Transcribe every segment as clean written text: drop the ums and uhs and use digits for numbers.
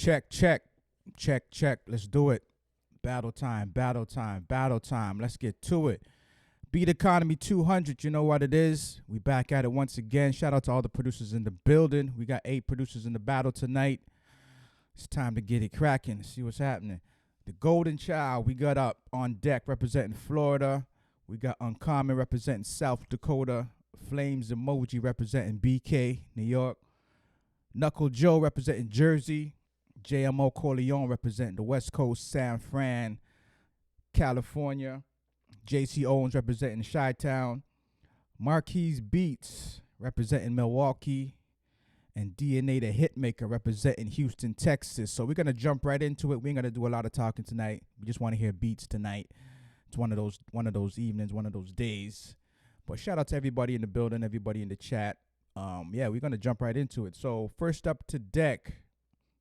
Check, check, check, check. Let's do it. Battle time, battle time, battle time. Let's get to it. Beat Economy 200, you know what it is. We back at it once again. Shout out to all the producers in the building. We got 8 producers in the battle tonight. It's time to get it cracking, see what's happening. The Golden Child, we got up on deck representing Florida. We got UNQOMN representing South Dakota. Flames Emoji representing BK, New York. KNUCKLEJYO representing Jersey. Jmo Corleone representing the West Coast, San Fran, California. JC Owens representing Chi-Town. MARKEYZ Beats representing Milwaukee. And THA HITMAKER representing Houston, Texas. So we're going to jump right into it. We ain't going to do a lot of talking tonight. We just want to hear beats tonight. It's one of those evenings, one of those days. But shout out to everybody in the building, everybody in the chat. Yeah, we're going to jump right into it. So first up to deck.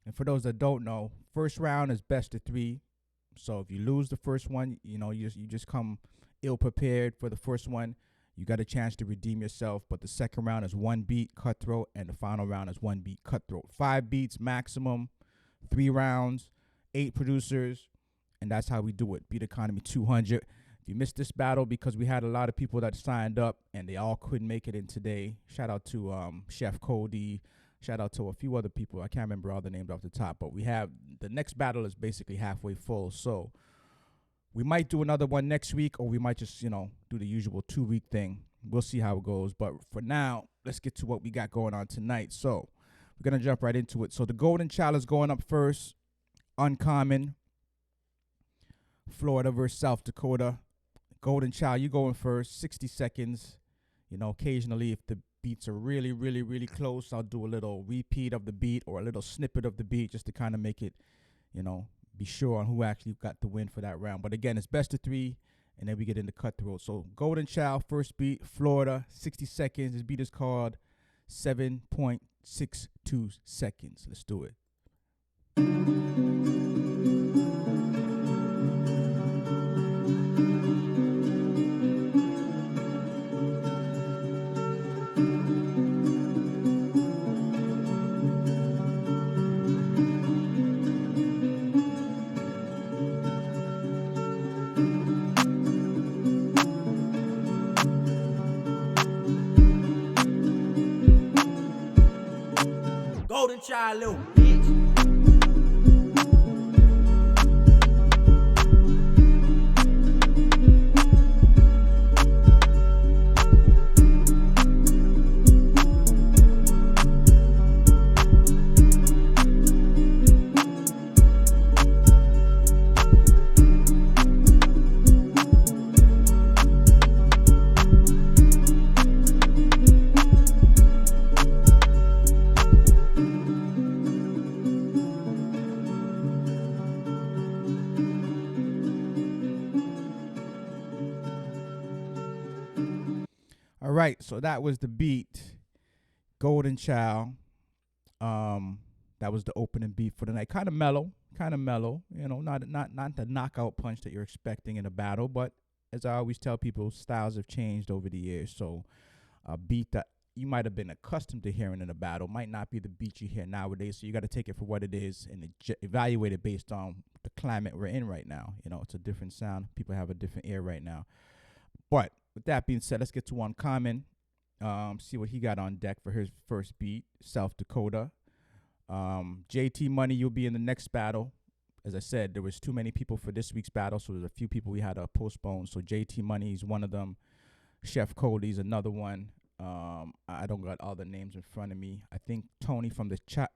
And for those that don't know, first round is best of 3. So if you lose the first one, you know, you just come ill prepared for the first one. You got a chance to redeem yourself. But the second round is 1 beat cutthroat, and the final round is 1 beat cutthroat. 5 beats maximum, 3 rounds, 8 producers, and that's how we do it. Beat Economy 200. If you missed this battle, because we had a lot of people that signed up and they all couldn't make it in today. Shout out to Chef Cody. Shout out to a few other people. I can't remember all the names off the top, but we have the next battle is basically halfway full. So we might do another one next week, or we might just, you know, do the usual 2-week thing. We'll see how it goes. But for now, let's get to what we got going on tonight. So we're going to jump right into it. So the Golden Child is going up first. UNQOMN, Florida versus South Dakota. Golden Child, you going first. 60 seconds. You know, occasionally if the beats are really, really, really close, I'll do a little repeat of the beat or a little snippet of the beat just to kind of make it, you know, be sure on who actually got the win for that round. But again, it's best of 3, and then we get into cutthroat. So Golden Child, first beat, Florida, 60 seconds. This beat is called 7.62 seconds. Let's do it. Golden Child, little bitch. All right, so that was the beat, Golden Child. That was the opening beat for the night. Kind of mellow. You know, not the knockout punch that you're expecting in a battle, but as I always tell people, styles have changed over the years. So a beat that you might have been accustomed to hearing in a battle might not be the beat you hear nowadays. So you got to take it for what it is and evaluate it based on the climate we're in right now. You know, it's a different sound. People have a different ear right now. But with that being said, let's get to UNQOMN. See what he got on deck for his first beat, South Dakota. JT Money, you'll be in the next battle. As I said, there was too many people for this week's battle, so there's a few people we had to postpone. So JT Money is one of them. Chef Cody's another one. I don't got all the names in front of me. I think Tony from the Chi,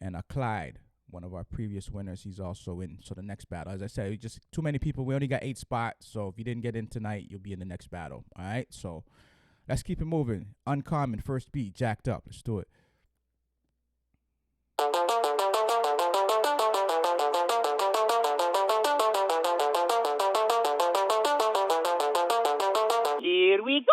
and Clyde, one of our previous winners. He's also in. So the next battle, as I said, just too many people. We only got 8 spots. So if you didn't get in tonight, you'll be in the next battle. All right. So let's keep it moving. UNQOMN, first beat, jacked up. Let's do it. Here we go.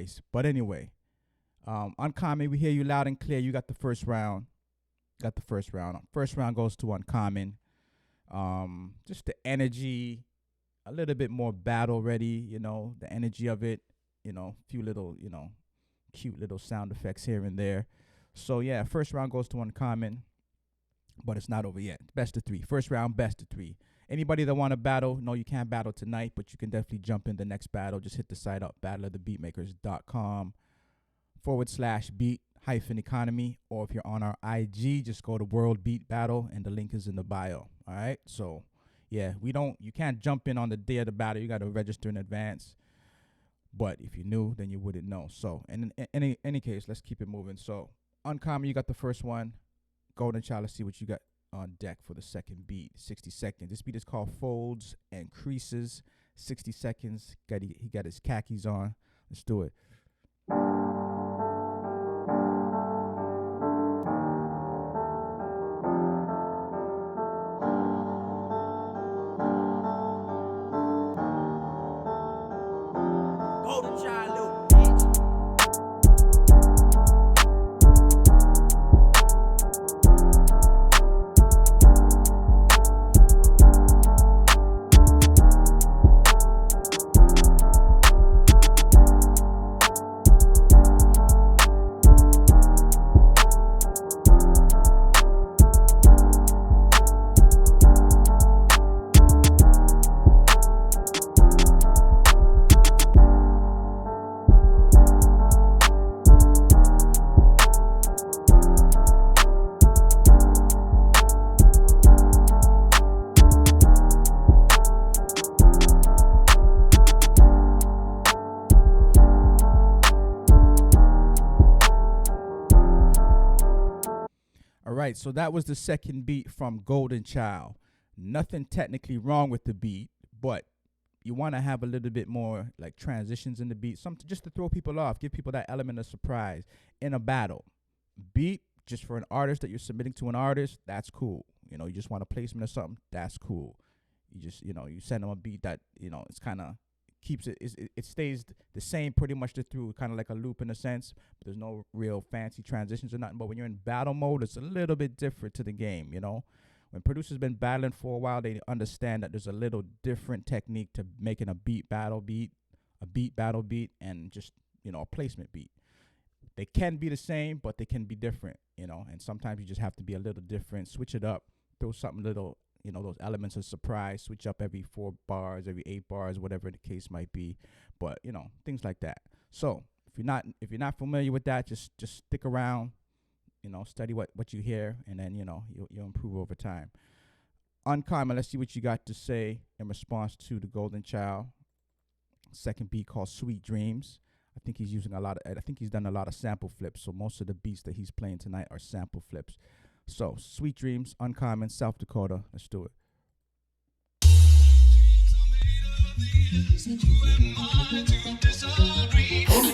voice. But anyway, Uncommon, we hear you loud and clear. You got the first round. First round goes to Uncommon. Just the energy, a little bit more battle ready, the energy of it, few little, cute little sound effects here and there. So yeah, first round goes to Uncommon, but it's not over yet. Best of three. First round, best of three. Anybody that want to battle, no, you can't battle tonight, but you can definitely jump in the next battle. Just hit the site up, battleofthebeatmakers.com/beat-economy. Or if you're on our IG, just go to World Beat Battle, and the link is in the bio. All right? So, yeah, you can't jump in on the day of the battle. You got to register in advance. But if you knew, then you wouldn't know. So, in any case, let's keep it moving. So, Uncommon, you got the first one. Golden Child, let's see what you got on deck for the second beat. 60 seconds. This beat is called Folds and Creases. 60 seconds. He got his khakis on. Let's do it. Golden child, little bitch. Right, so that was the second beat from Golden Child. Nothing technically wrong with the beat, but you want to have a little bit more like transitions in the beat, something just to throw people off, give people that element of surprise in a battle. Beat just for an artist that you're submitting to an artist, that's cool. You just want a placement or something, that's cool. You just you send them a beat that it's kind of keeps it stays the same pretty much through, kind of like a loop in a sense, but there's no real fancy transitions or nothing. But when you're in battle mode, it's a little bit different to the game. When producers been battling for a while, they understand that there's a little different technique to making a beat battle beat, and just a placement beat. They can be the same, but they can be different. And sometimes you just have to be a little different, switch it up, throw something little, those elements of surprise, switch up every 4 bars, every 8 bars, whatever the case might be. But, things like that. So if you're not familiar with that, just stick around, study what you hear, and then, you'll improve over time. Uncommon, let's see what you got to say in response to the Golden Child. Second beat called Sweet Dreams. I think he's done a lot of sample flips. So most of the beats that he's playing tonight are sample flips. So, Sweet Dreams, Uncommon, South Dakota. Let's do it.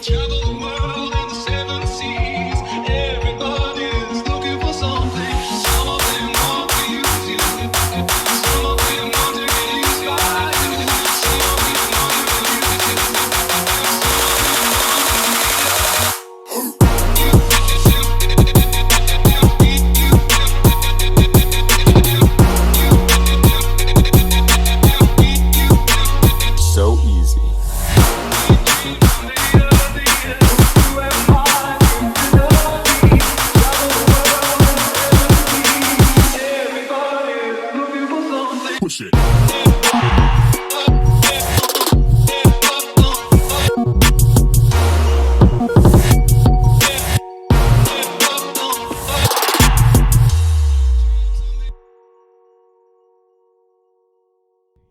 Travel the world in the 7 seas. Everybody's looking for something. Some of them want to use you. Some of them want to get used by you. Some of them want to use you. So easy. Push it.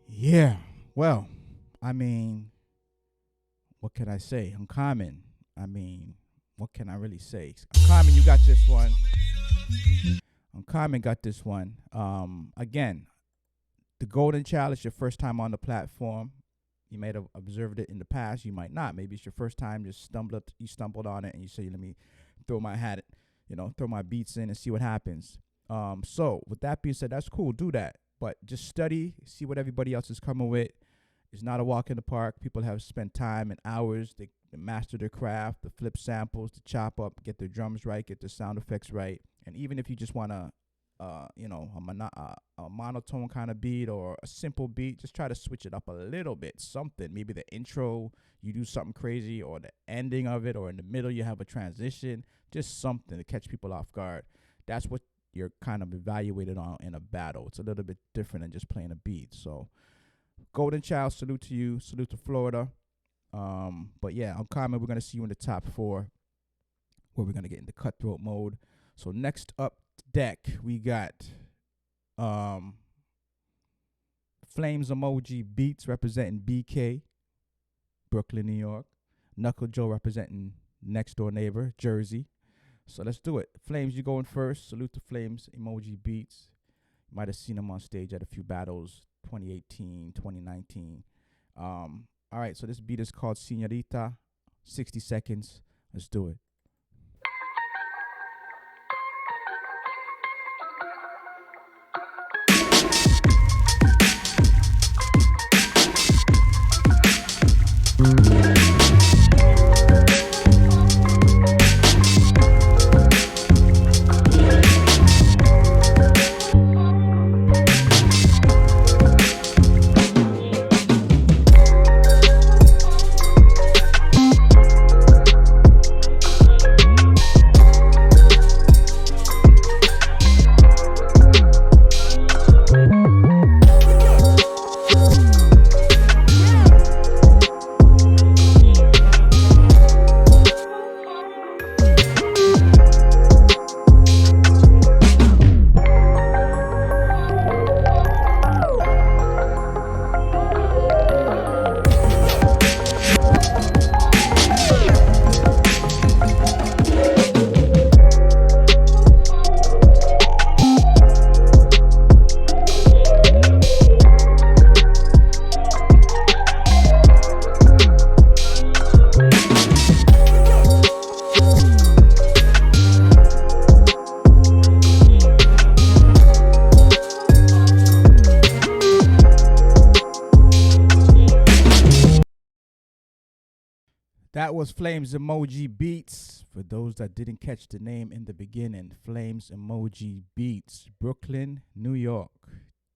Yeah, well, what can I say? Uncommon. What can I really say? Uncommon, you got this one. Uncommon got this one. Again, the Golden Child is your first time on the platform. You might have observed it in the past. You might not. Maybe it's your first time. You stumbled on it, and you say, "Let me throw my beats in and see what happens." So with that being said, that's cool. Do that, but just study, see what everybody else is coming with, It's not a walk in the park. People have spent time and hours. They master their craft, to flip samples, to chop up, get their drums right, get their sound effects right. And even if you just want to, a monotone kind of beat or a simple beat, just try to switch it up a little bit. Something, maybe the intro, you do something crazy, or the ending of it, or in the middle you have a transition. Just something to catch people off guard. That's what you're kind of evaluated on in a battle. It's a little bit different than just playing a beat. So, Golden Child, salute to you. Salute to Florida. But yeah, UNQOMN, we're going to see you in the top 4, where we're going to get into cutthroat mode. So next up deck, we got Flames Emoji Beats representing BK, Brooklyn, New York. KNUCKLEJYO representing next door neighbor, Jersey. So let's do it. Flames, you going first. Salute to Flames Emoji Beats. You might have seen him on stage at a few battles, 2018, 2019. All right, so this beat is called Señorita. 60 seconds. Let's do it. That was Flames Emoji Beats. For those that didn't catch the name in the beginning, Flames Emoji Beats, Brooklyn, New York.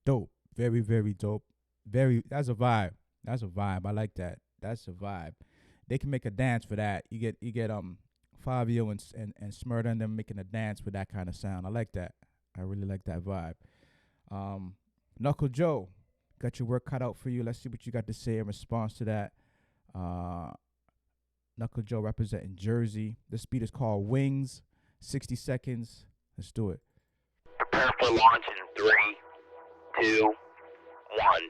Dope. Very, very dope. That's a vibe. That's a vibe. I like that. That's a vibe. They can make a dance for that. You get Fabio and Smurda and them making a dance with that kind of sound. I like that. I really like that vibe. KNUCKLEJYO, got your work cut out for you. Let's see what you got to say in response to that. KNUCKLEJYO representing Jersey. This beat is called Wings. 60 seconds. Let's do it. Prepare for launch in 3, 2, 1.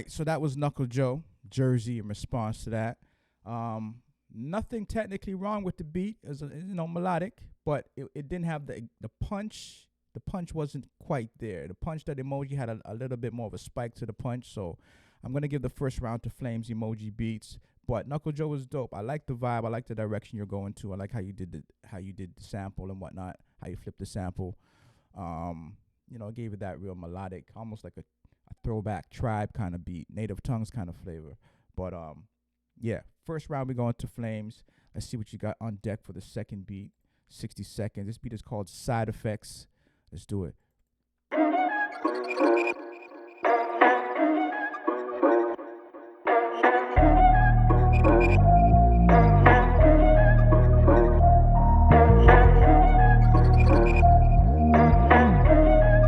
So that was KNUCKLEJYO, Jersey, in response to that. Nothing technically wrong with the beat. It was, melodic, but it didn't have the punch. The punch wasn't quite there. The punch that Emoji had a little bit more of a spike to the punch. So I'm going to give the first round to Flames Emoji Beats. But KNUCKLEJYO was dope. I like the vibe. I like the direction you're going to. I like how you did the sample and whatnot, how you flipped the sample. It gave it that real melodic, almost like a throwback tribe kind of beat, native tongues kind of flavor. But Yeah, first round we going to Flames. Let's see what you got on deck for the second beat. 60 seconds. This beat is called Side Effects. Let's do it.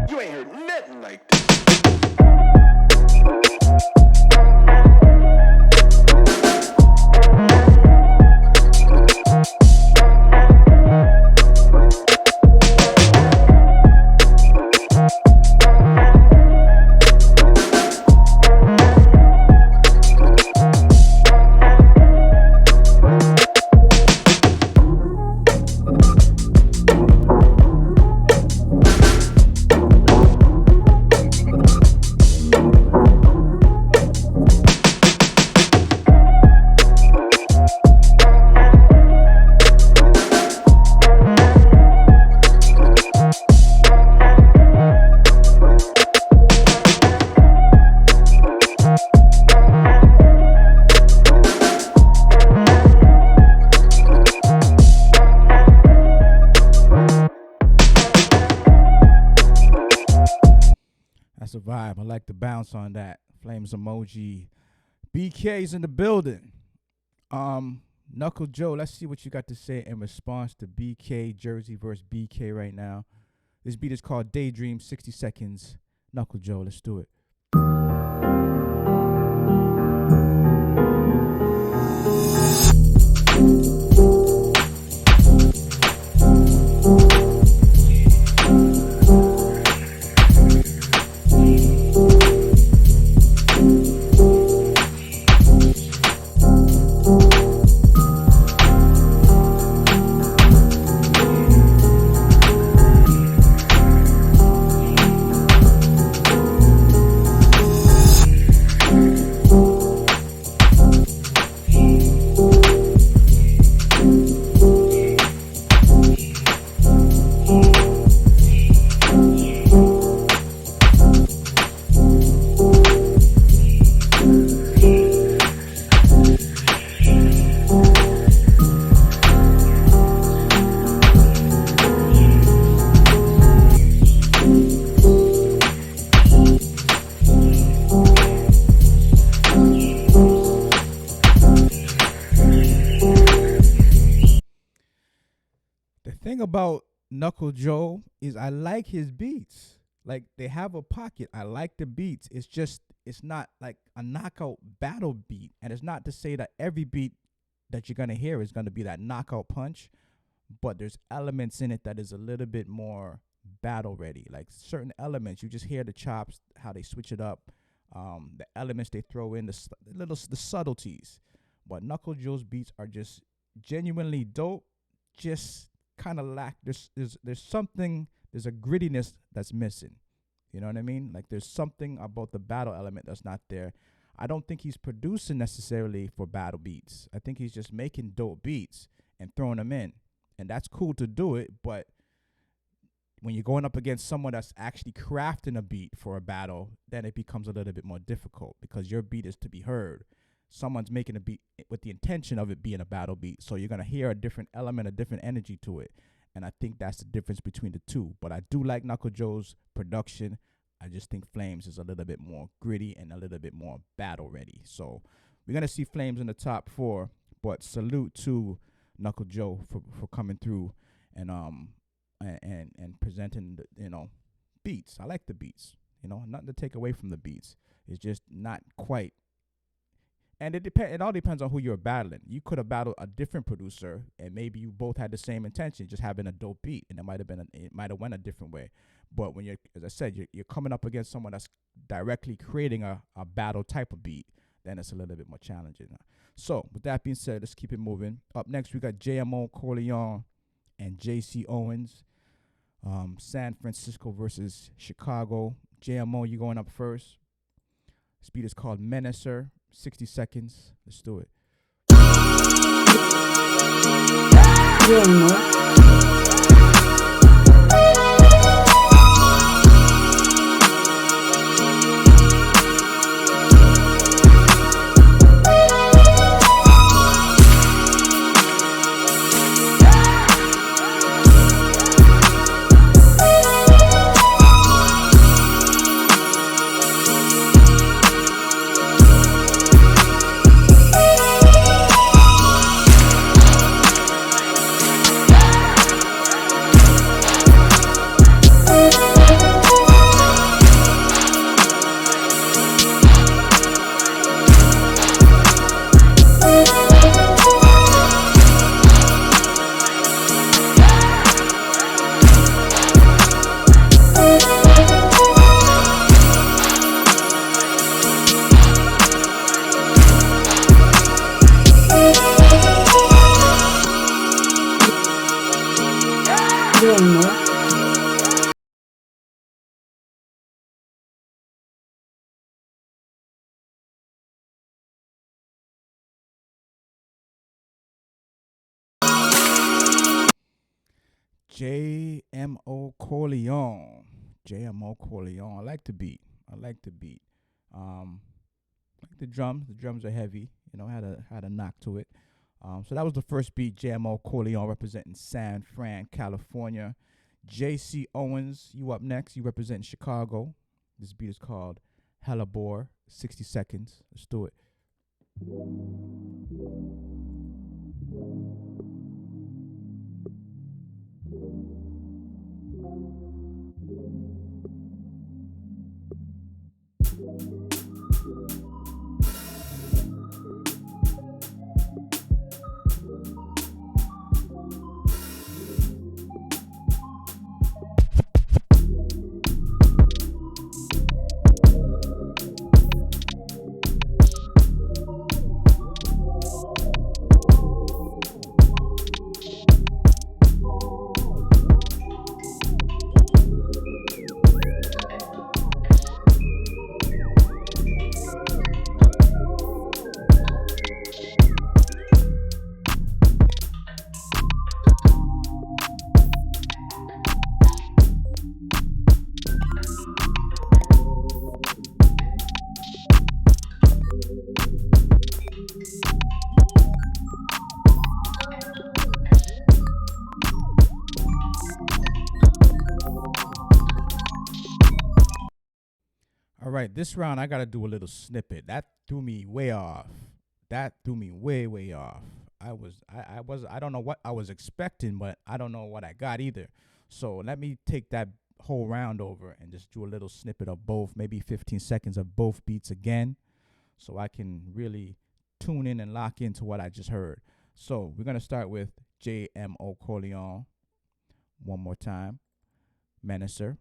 You ain't heard nothing like this. That's a vibe. I like the bounce on that. Flames emoji. BK's in the building. Knuckle Joe, let's see what you got to say in response to BK Jersey versus BK right now. This beat is called Daydream, 60 seconds. Knuckle Joe, let's do it. About Knuckle Joe is I like his beats. Like, they have a pocket. I like the beats. It's just, it's not like a knockout battle beat. And it's not to say that every beat that you're going to hear is going to be that knockout punch, but there's elements in it that is a little bit more battle ready. Like certain elements, you just hear the chops, how they switch it up, the elements they throw in, the subtleties. But Knuckle Joe's beats are just genuinely dope. Just kind of lack, there's something, there's a grittiness that's missing. You know what I mean? Like there's something about the battle element that's not there. I don't think he's producing necessarily for battle beats. I think he's just making dope beats and throwing them in. And that's cool to do it, but when you're going up against someone that's actually crafting a beat for a battle, then it becomes a little bit more difficult because your beat is to be heard. Someone's making a beat with the intention of it being a battle beat. So you're going to hear a different element, a different energy to it. And I think that's the difference between the two. But I do like Knuckle Joe's production. I just think Flames is a little bit more gritty and a little bit more battle ready. So we're going to see Flames in the top 4. But salute to Knuckle Joe for coming through and presenting, beats. I like the beats. Nothing to take away from the beats. It's just not quite. And it all depends on who you're battling. You could have battled a different producer, and maybe you both had the same intention, just having a dope beat, and it might have went a different way. But when as I said, you're coming up against someone that's directly creating a battle type of beat, then it's a little bit more challenging. So with that being said, let's keep it moving. Up next, we got Jmo Corleone and JC Owens. San Francisco versus Chicago. Jmo, you going up first. This beat is called Menacer. 60 seconds. Let's do it. Jmo Corleone. Jmo Corleone. I like the beat. I like the beat. Like the drums. The drums are heavy. You know, had a knock to it. So that was the first beat. Jmo Corleone representing San Fran, California. JC Owens, you up next. You represent Chicago. This beat is called Hella Bore. 60 seconds. Let's do it. All right, this round I gotta do a little snippet. That threw me way off. That threw me way off. I don't know what I was expecting, but I don't know what I got either. So let me take that whole round over and just do a little snippet of both, maybe 15 seconds of both beats again, so I can really tune in and lock into what I just heard. So we're gonna start with Jmo Corleone one more time. Menacer.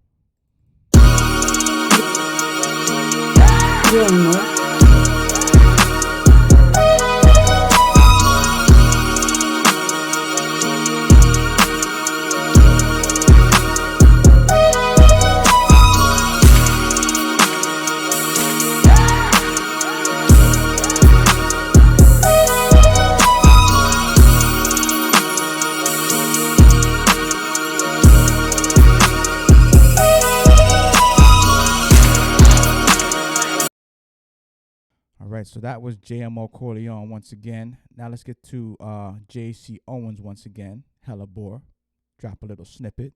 All right, so that was Jmo Corleone once again. Now let's get to JC Owens once again. Hella Bore. Drop a little snippet.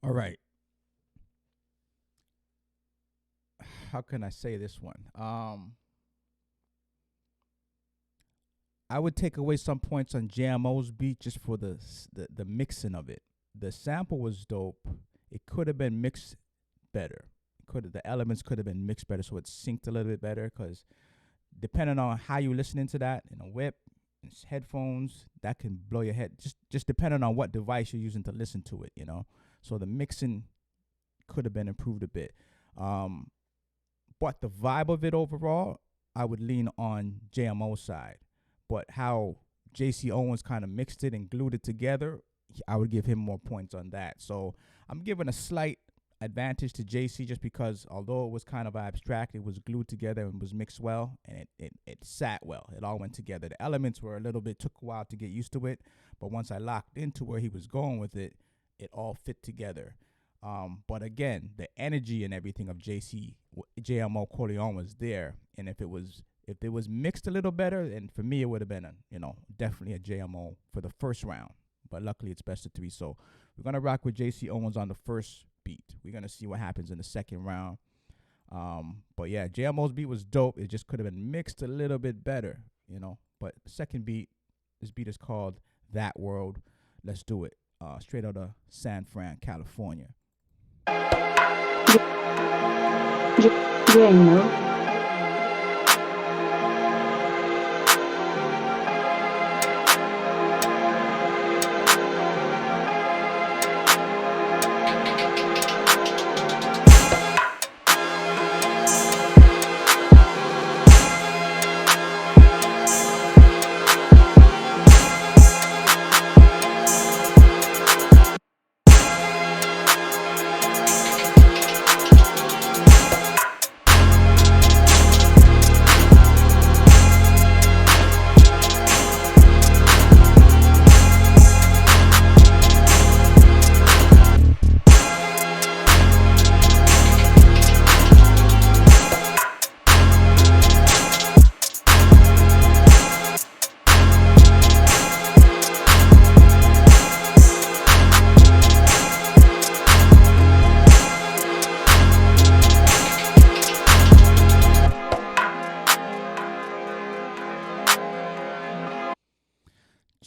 All right. How can I say this one? I would take away some points on Jmo's beat just for the mixing of it. The sample was dope. It could have been mixed better. The elements could have been mixed better so it synced a little bit better, because depending on how you listening to that in a whip, in headphones, that can blow your head. Just depending on what device you're using to listen to it, you know. So the mixing could have been improved a bit. But the vibe of it overall, I would lean on Jmo's side. But how JC Owens kind of mixed it and glued it together, I would give him more points on that. So I'm giving a slight advantage to JC just because although it was kind of abstract, it was glued together and was mixed well, and it sat well. It all went together. The elements were took a while to get used to it, but once I locked into where he was going with it, it all fit together. But again, the energy and everything of Jmo Corleone was there, and if it was mixed a little better, and for me it would have been definitely a Jmo for the first round. But luckily it's best of 3, so we're gonna rock with JC Owens on the first beat. We're gonna see what happens in the second round. But yeah, Jmo's beat was dope. It just could have been mixed a little bit better, But the second beat, this beat is called That World. Let's do it. Straight out of San Fran, California. Jmo.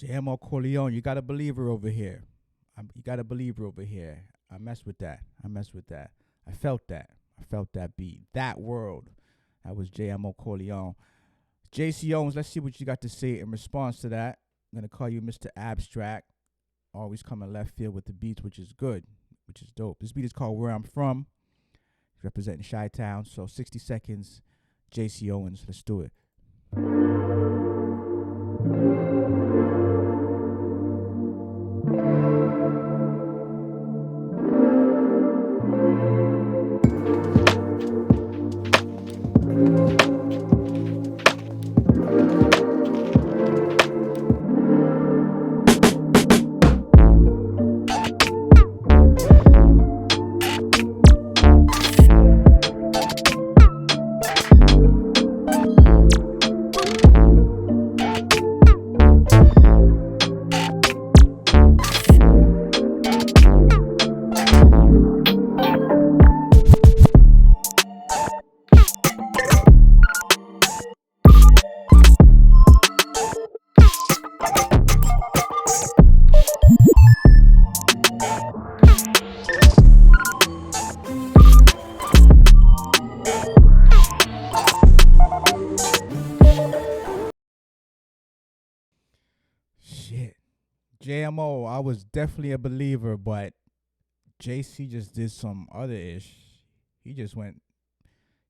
Jmo Corleone, you got a believer over here. You got a believer over here. I mess with that. I mess with that. I felt that. I felt that beat. That world. That was Jmo Corleone. JC Owens, let's see what you got to say in response to that. I'm going to call you Mr. Abstract. Always coming left field with the beats, which is good, which is dope. This beat is called Where I'm From. Representing Chi-Town. So 60 seconds. JC Owens, let's do it. Shit. JMO, I was definitely a believer, but JC just did some other ish. He just went,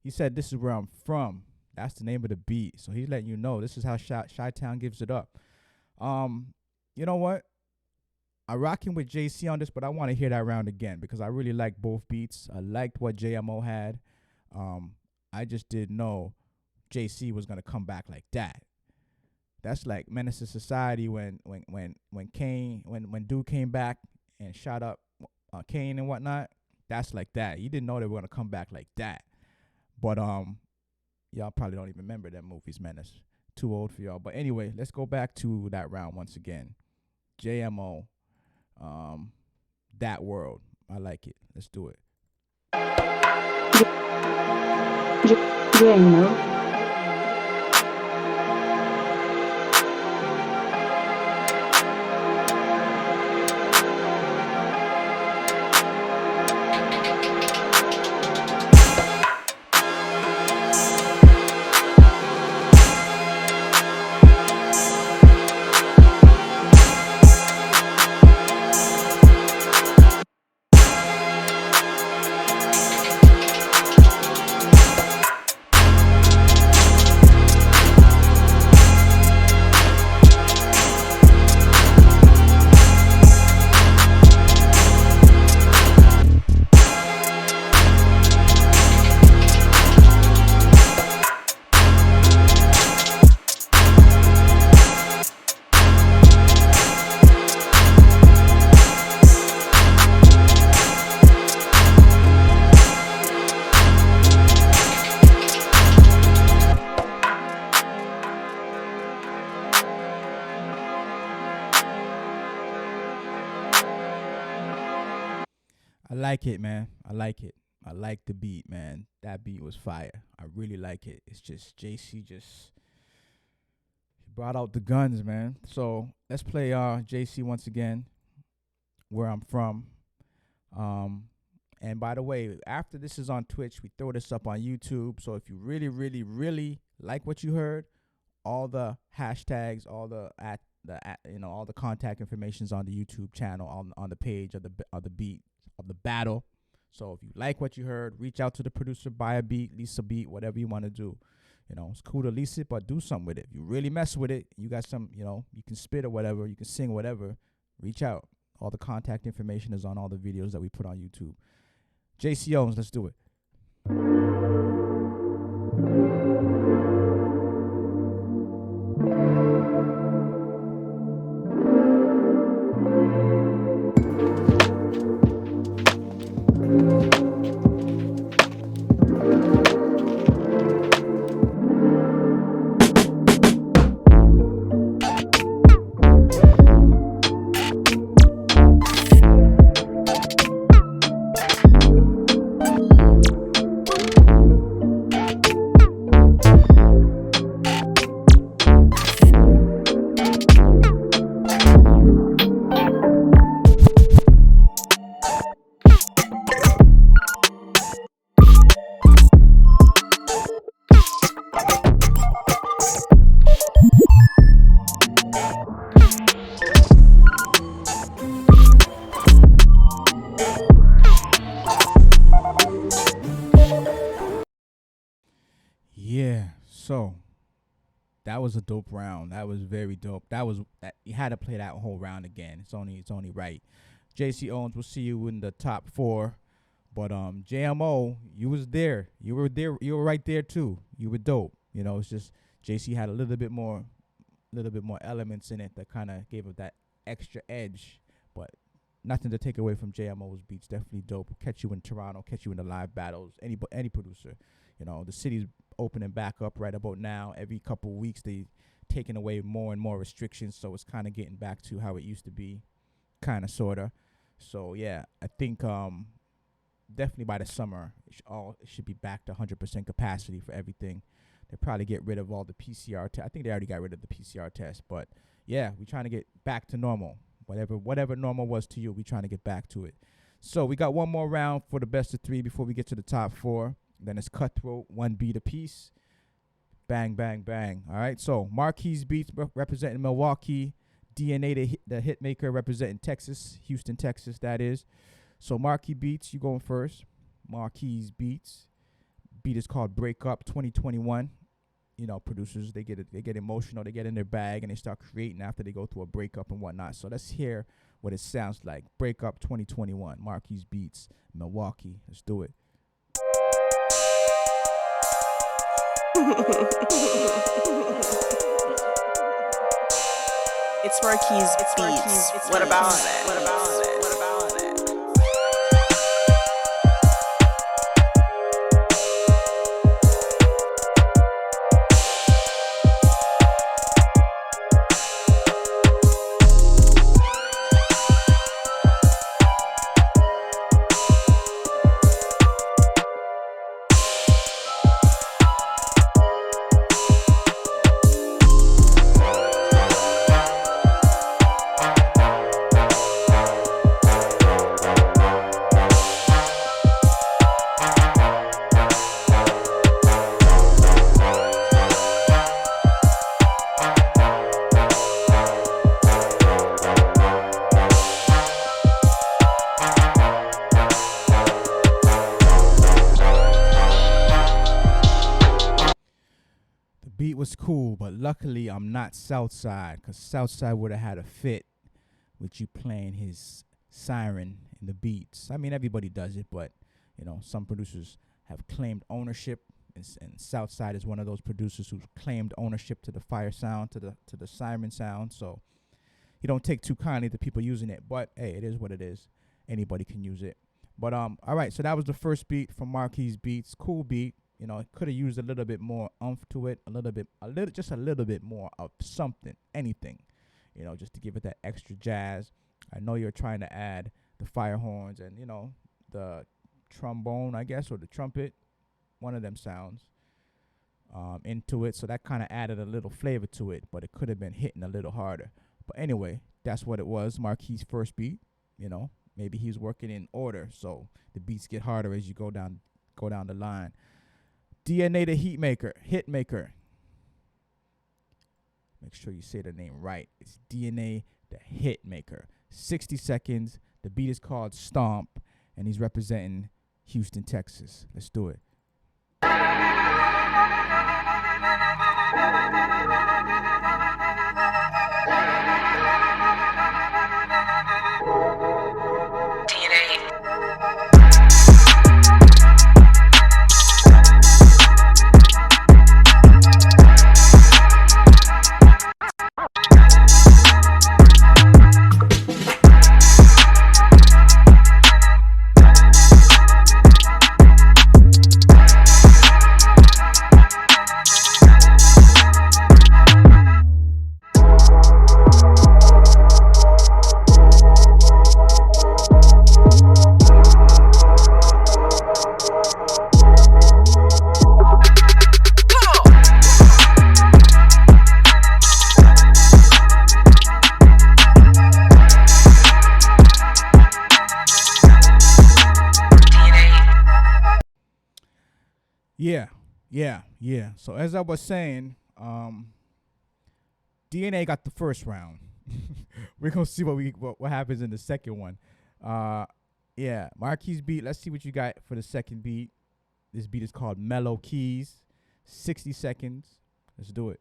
he said, this is where I'm from. That's the name of the beat. So he's letting you know this is how Chi-Town gives it up. You know what? I'm rocking with JC on this, but I want to hear that round again because I really like both beats. I liked what JMO had. I just didn't know JC was gonna come back like that. That's like Menace to Society when Dude came back and shot up Kane and whatnot. That's like that. You didn't know they were gonna come back like that. But y'all probably don't even remember that movie's Menace. Too old for y'all. But anyway, let's go back to that round once again. JMO, That World. I like it. Let's do it. Jmo. I like it, man. I like it. I like the beat, man. That beat was fire. I really like it. It's just JC just brought out the guns, man. So let's play JC once again, Where I'm From. And by the way, after this is on Twitch, we throw this up on YouTube. So if you really, really, really like what you heard, all the hashtags, all all the contact information's on the YouTube channel, on the page of the beat of the battle. So if you like what you heard, reach out to the producer, buy a beat, lease a beat, whatever you want to do. It's cool to lease it, but do something with it. If you really mess with it, you got some, you can spit or whatever, you can sing whatever, reach out. All the contact information is on all the videos that we put on YouTube. JC Owens, let's do it. Yeah, so that was a dope round. That was very dope. You had to play that whole round again. It's only right. JC Owens, we'll see you in the top 4. But JMO, you was there. You were there. You were right there too. You were dope. It's just JC had a little bit more elements in it that kind of gave it that extra edge. But nothing to take away from JMO's beats. Definitely dope. Catch you in Toronto. Catch you in the live battles. Any producer. The city's opening back up right about now. Every couple weeks they taking away more and more restrictions, so it's kind of getting back to how it used to be, kind of sorta. So yeah, I think definitely by the summer it should be back to 100% capacity for everything. They probably get rid of all the PCR tests. I think they already got rid of the PCR test, but yeah, we're trying to get back to normal. Whatever normal was to you, we're trying to get back to it. So we got one more round for the best of 3 before we get to the top 4. Then it's cutthroat, 1 beat apiece. Bang, bang, bang. All right, so MARKEYZ beats representing Milwaukee. DNA, the hitmaker, representing Texas, Houston, Texas, that is. So MARKEYZ beats, you going first. MARKEYZ beats. Beat is called Break Up 2021. Producers, they get emotional, they get in their bag, and they start creating after they go through a breakup and whatnot. So let's hear what it sounds like. Break Up 2021, MARKEYZ beats, Milwaukee. Let's do it. It's MARKEYZ beats. What about it? What about it? What about it? Was cool, but luckily I'm not Southside, because Southside would have had a fit with you playing his siren in the beats. I mean, everybody does it, but some producers have claimed ownership, and Southside is one of those producers who's claimed ownership to the fire sound, to the siren sound. So you don't take too kindly to people using it, but hey, it is what it is. Anybody can use it. But all right, so that was the first beat from MARKEYZ beats. Cool beat. It could have used a little bit more oomph to it, just a little bit more of something, anything, just to give it that extra jazz. I know you're trying to add the fire horns and, the trombone, I guess, or the trumpet, one of them sounds, into it. So that kind of added a little flavor to it, but it could have been hitting a little harder. But anyway, that's what it was. MARKEYZ first beat, Maybe he was working in order, so the beats get harder as you go down the line. DNA the Hitmaker. Make sure you say the name right. It's DNA the Hitmaker. 60 seconds. The beat is called Stomp, and he's representing Houston, Texas. Let's do it. Yeah. So as I was saying, DNA got the first round. We're gonna see what happens in the second one. Yeah, Marquis beat. Let's see what you got for the second beat. This beat is called Mellow Keys. 60 seconds. Let's do it.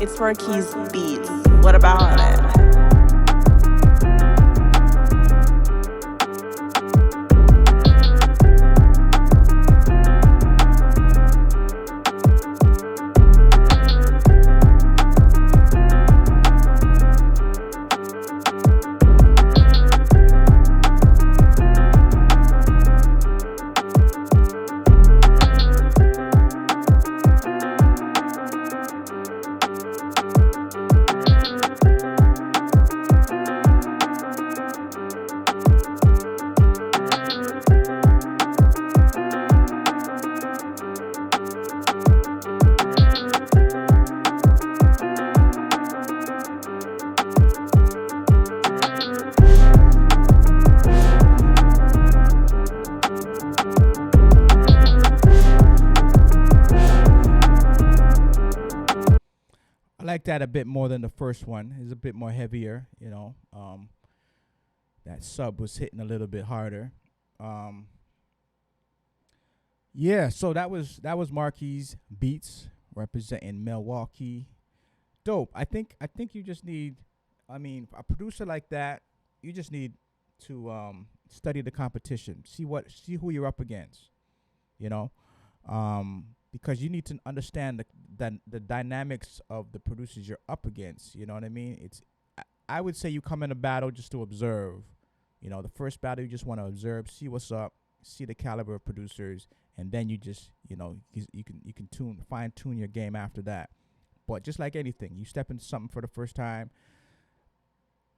It's Marquis Beats. What about it? That a bit more than the first one. It's a bit more heavier, you know. That sub was hitting a little bit harder. Yeah, so that was Marquis Beats representing Milwaukee. Dope. I think you just need, I mean, a producer like that, you just need to study the competition, see who you're up against, you know. Because you need to understand the dynamics of the producers you're up against. You know what I mean? I would say you come in a battle just to observe. You know, the first battle you just want to observe, see what's up, see the caliber of producers, and then you just, you know, you can fine tune your game after that. But just like anything, you step into something for the first time,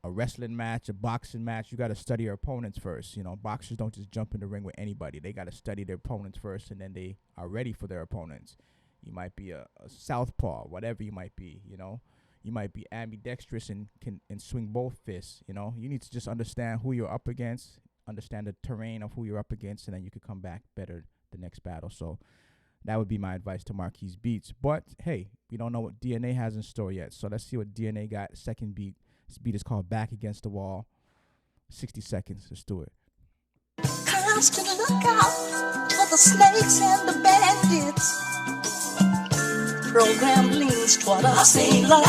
a wrestling match, a boxing match, you got to study your opponents first. You know, boxers don't just jump in the ring with anybody. They got to study their opponents first, and then they are ready for their opponents. You might be a southpaw, whatever you might be, you know. You might be ambidextrous and can swing both fists, you know. You need to just understand who you're up against, understand the terrain of who you're up against, and then you could come back better the next battle. So that would be my advice to Marquis Beats. But, hey, we don't know what DNA has in store yet. So let's see what DNA got. Second beat. This beat is called Back Against the Wall. 60 seconds. Let's do it. Constant lookout for the snakes and the bandits. Program leans toward a sailor.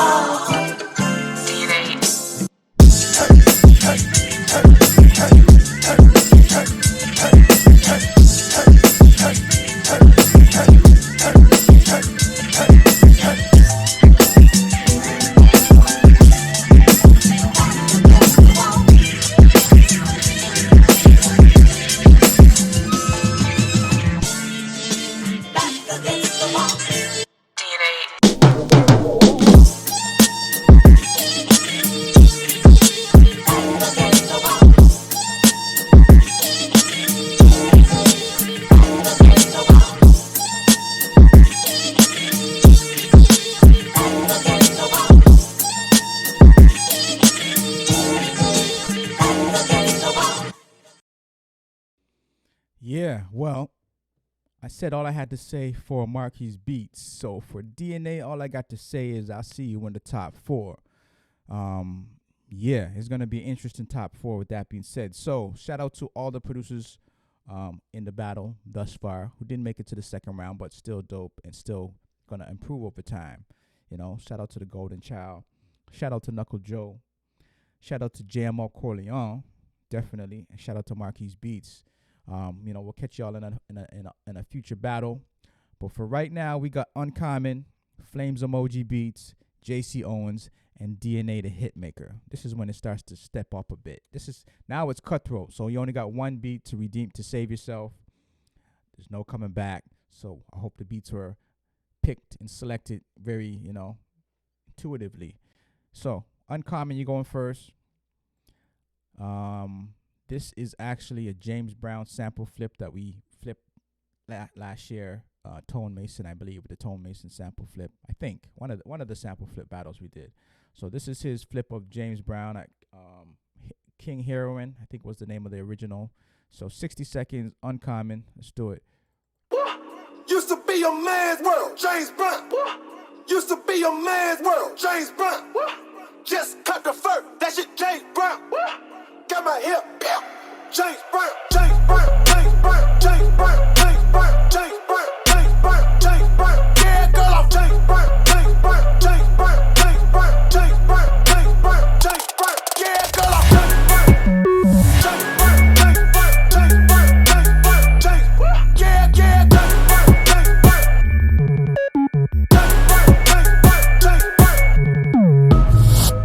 Yeah, well, I said all I had to say for Marquis Beats. So for DNA, all I got to say is I'll see you in the top 4. Yeah, it's going to be an interesting top 4 with that being said. So shout out to all the producers in the battle thus far who didn't make it to the second round, but still dope and still going to improve over time. You know, shout out to the Golden Child. Shout out to KNUCKLEJYO. Shout out to Jmo Corleone, definitely. And shout out to Marquis Beats. You know, we'll catch y'all in a future battle. But for right now, we got UNQOMN, Flames Emoji Beats, JC Owens, and DNA the Hitmaker. This is when it starts to step up a bit. Now it's cutthroat. So you only got one beat to save yourself. There's no coming back. So I hope the beats were picked and selected very, you know, intuitively. So UNQOMN, you going first. This is actually a James Brown sample flip that we flipped last year. Tone Mason, I believe, with the Tone Mason sample flip. I think one of the sample flip battles we did. So this is his flip of James Brown at King Heroin, I think was the name of the original. So 60 seconds, UNQOMN. Let's do it. Used to be a man's world, James Brown. Used to be a man's world, James Brown. Just cut the fur, that shit James Brown. Got my hip, James Brown, James Brown, James Brown, James Brown, James Brown, James Brown, James Brown, James Brown. Yeah, girl off James Brown, James Brown, James Brown, James Brown, James Brown, James Brown, James Brown. Yeah, girl off James Brown, James Brown, James Brown, James Brown, James Brown, James Brown. Yeah, James Brown, James Brown, James Brown,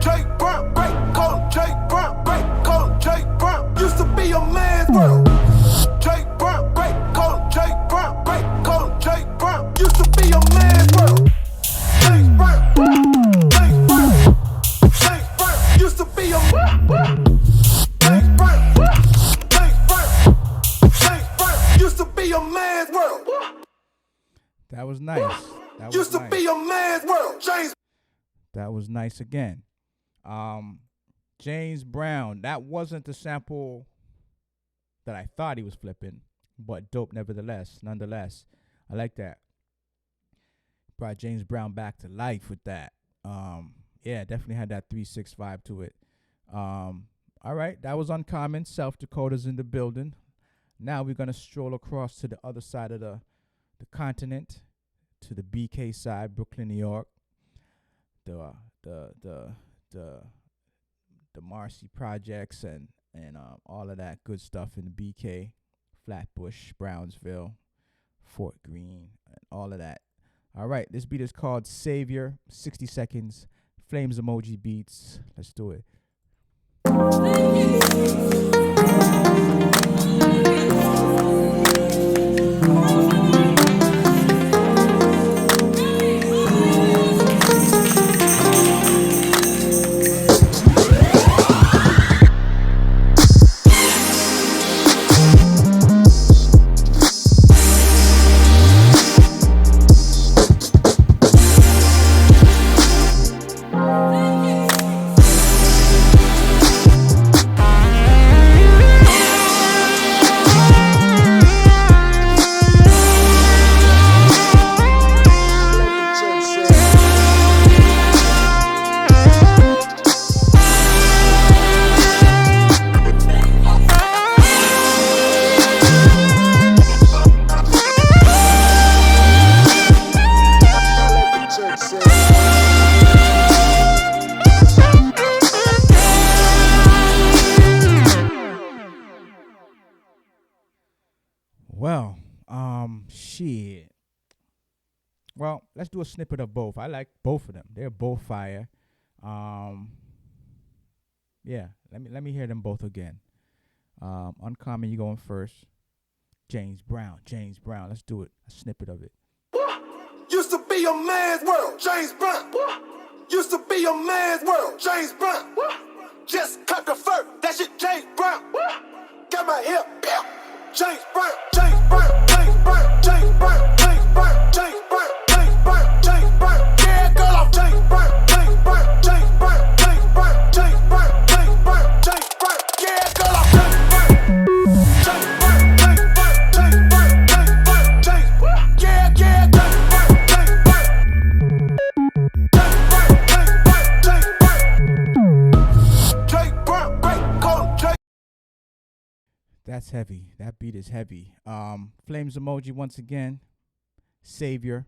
James Brown. Great call, Jay Brown, great call, Jay Brown. Used to be a man's world. Jay Brown, great call, Jay Brown, great call, Jay Brown. Used to be a man's world. James Brown, James Brown, James Brown. Used to be a James Brown, James Brown, James Brown. Used to be a man's world. That was nice. Used to be a man's world. James. That was nice again. James Brown, that wasn't the sample that I thought he was flipping, but dope nonetheless. I like that. Brought James Brown back to life with that. Yeah, definitely had that 3-6 vibe to it. All right, that was UNQOMN. South Dakota's in the building. Now we're gonna stroll across to the other side of the continent, to the BK side, Brooklyn, New York. The Marcy projects and all of that good stuff in the BK, Flatbush, Brownsville, Fort Greene, and all of that. All right, this beat is called Savior, 60 seconds, Flames Emoji Beats. Let's do it. Well, shit. Well, let's do a snippet of both. I like both of them. They're both fire. Yeah, let me hear them both again. UNQOMN, you going first. James Brown. Let's do it. A snippet of it. Used to be a man's world, James Brown. Used to be a man's world, James Brown. Just cut the fur, that shit James Brown. Got my hip, James Brown, James Brown, James Brown, James Brown, James Brown, James Brown, James Brown, James Brown. Yeah, girl off James Brown, James Brown, James Brown, James Brown, James Brown, James Brown, James Brown. Yeah, girl off James Brown, James Brown, James Brown, James That's heavy. That beat is heavy. Flames emoji once again. Savior.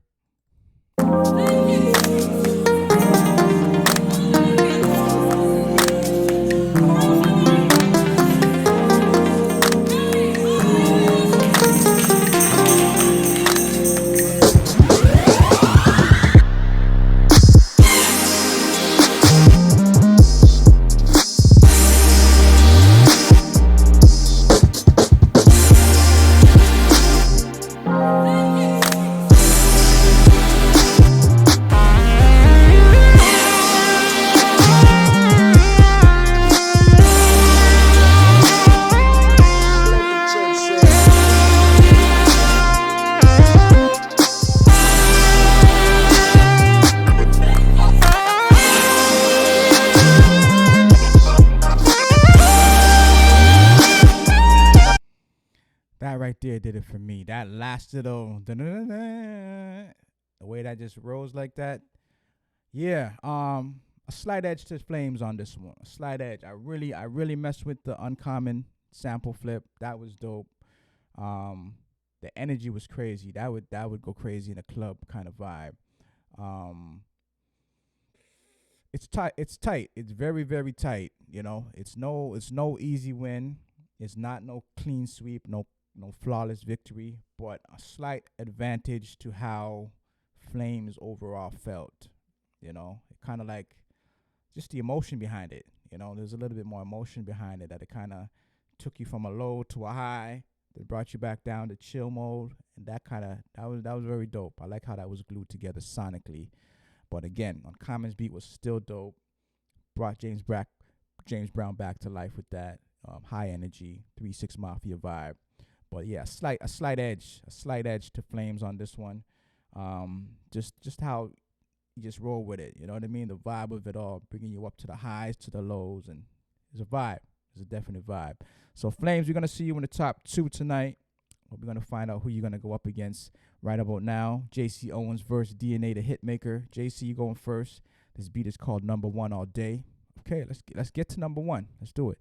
That right there did it for me. That last little the way that just rose like that. Yeah. A slight edge to Flames on this one. A slight edge. I really messed with the uncommon sample flip. That was dope. The energy was crazy. That would go crazy in a club kind of vibe. It's tight. It's tight. It's very, very tight. You know, it's no easy win. It's not no clean sweep, no flawless victory, but a slight advantage to how Flames overall felt. You know, it kind of like just the emotion behind it. You know, there's a little bit more emotion behind it, that it kind of took you from a low to a high, that brought you back down to chill mode, and that was very dope. I like how that was glued together sonically. But again, Uncommon's beat was still dope. Brought James Brown back to life with that high energy 3-6 Mafia vibe. But yeah, a slight edge to Flames on this one. Just how you just roll with it. You know what I mean? The vibe of it all, bringing you up to the highs, to the lows, and it's a vibe. It's a definite vibe. So Flames, we're gonna see you in the top 2 tonight. We're gonna find out who you're gonna go up against right about now. JC Owens versus DNA the Hitmaker. JC, you going first. This beat is called Number One All Day. Okay, let's get to number one. Let's do it.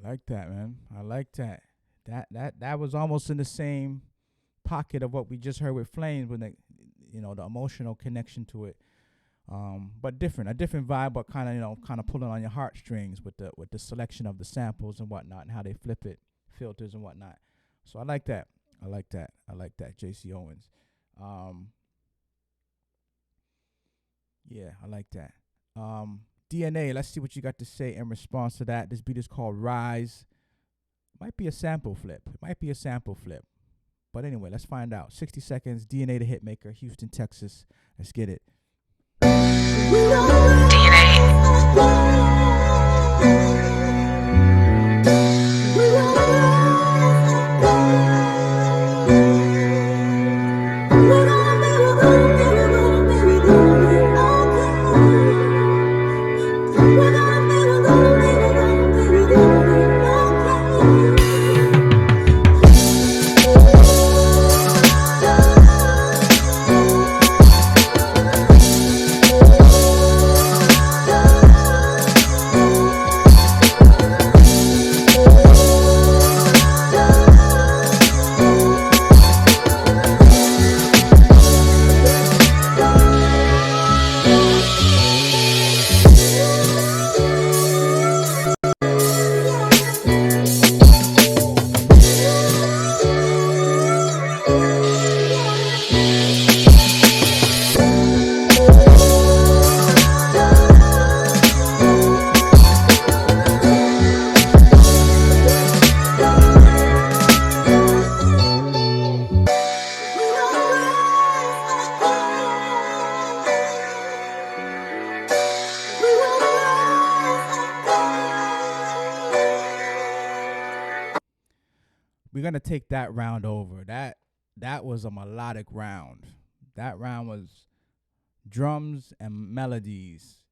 I like that, man. I like that. That was almost in the same pocket of what we just heard with Flames, when the emotional connection to it. But different, a different vibe, but kind of pulling on your heartstrings with the selection of the samples and whatnot, and how they flip it, filters and whatnot. So I like that. I like that. JC Owens. Yeah, I like that. DNA, let's see what you got to say in response to that. This beat is called Rise. Might be a sample flip. But anyway, let's find out. 60 seconds, DNA the Hitmaker, Houston, Texas. Let's get it. gonna take that round over. That was a melodic round. That round was drums and melodies,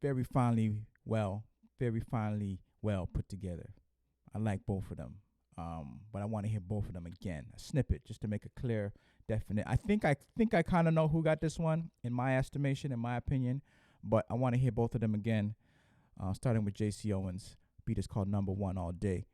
very finely well put together. I like both of them, but I want to hear both of them again. A snippet just to make it clear, definite. I think I kind of know who got this one in my estimation, in my opinion, but I want to hear both of them again. Starting with JC Owens. Beat is called Number One All Day.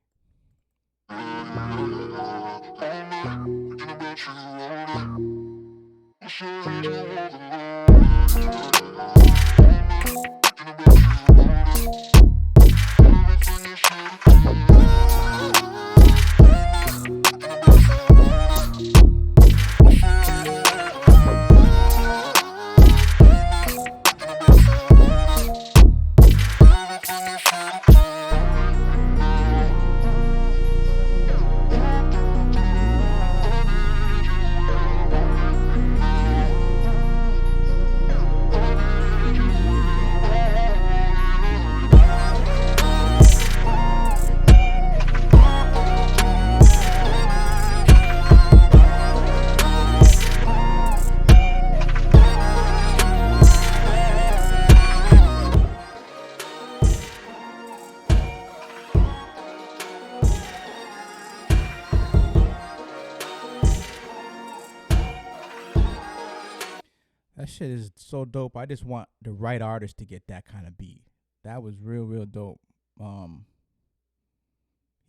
That shit is so dope. I just want the right artist to get that kind of beat. That was real dope.